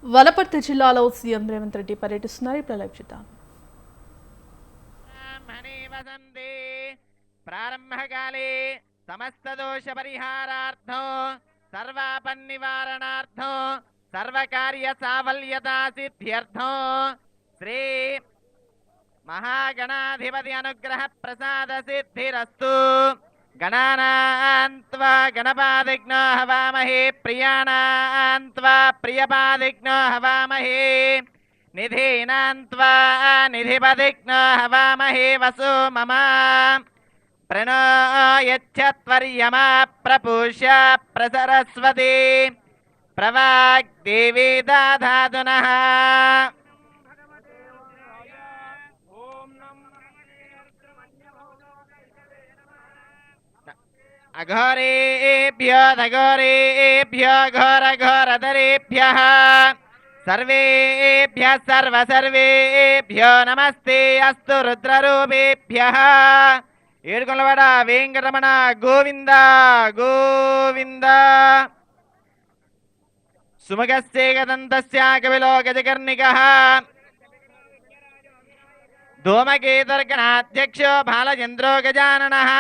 వలపర్తి జిల్లాలో సీఎం రేవంత్ రెడ్డి పర్యటిస్తున్నారు. ఇప్పుడు లైవ్ చూద్దాం. ప్రారంభకాలే సమస్త దోష పరిహారార్థం సర్వాపన్నివారణార్థం సర్వకార్య సాఫల్యతా సిద్ధ్యర్థం శ్రీ మహాగణాధిపతి అనుగ్రహ ప్రసాద సిద్ధిరస్తు. గణానాన్త్వా గణపాదిగ్నో హవామహే ప్రియాణాన్త్వా ప్రియపాదిగ్నో హవామహే నిధీనాన్త్వా నిధిపదిగ్నో హవామహే వసు మమ ప్రణో యచ్చత్వర్యమా ప్రపూష్య ప్రసరస్వతి ప్రవాగ్దేవీ దాధాతునః. అఘోరేభ్యో ఘోరేభ్యో ఘోరఘోరధరేభ్యః సర్వేభ్యः సర్వసర్వేభ్యో నమస్తే అస్తు రుద్రరూపేభ్యః. ఏడుకొండలవాడ వెంకటరమణ గోవింద గోవింద. సుమగస్యేకదంతస్య కవిలో గజకర్ణికః ధూమకేతుర్గణాధ్యక్షో బాలచంద్రో గజాననః.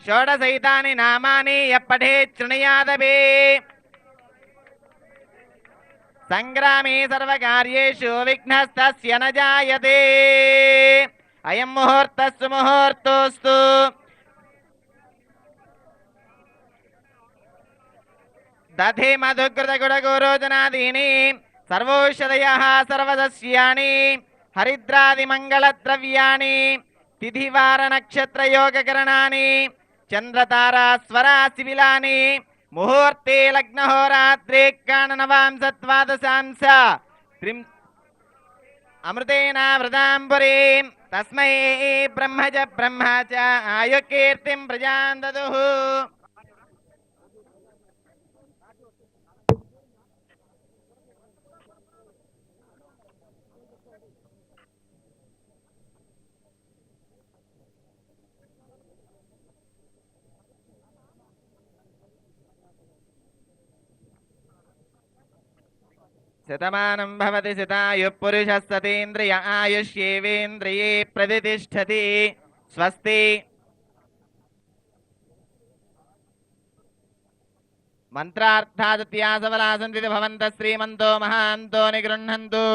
షోడశైతాని నామాని యప్పఠే శృణుయాదపి సంగ్రామే సర్వకార్యేషు విఘ్నస్తస్య న జాయతే. అయం ముహూర్తస్సు ముహూర్తోస్తు. దధి మధుకృతగుడగోరోజనాదీని సర్వౌషధయః సర్వసస్యాని హరిద్రాదిమంగళద్రవ్యాణి తిథివార నక్షత్రయోగకరణాని చంద్రతారాస్వరాశివిలాని ముహూర్తే లగ్నహోరాత్రే కాణనవాంసత్వాదశాంస అమృతేన వృతాంబురీ తస్మై బ్రహ్మజ బ్రహ్మ చ ఆయుకీర్తిం ప్రజాం దదుః. శతమానం భవతి శతాయుః పురుషः సతేంద్రియ ఆయుష్యేవేంద్రియే ప్రతిష్టతి. స్వస్తి. మంత్రార్థాదత్యాసవలాసంతి భవంతః శ్రీమంతో మహాంతో నిగృహ్ణంతు.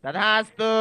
తథాస్తు.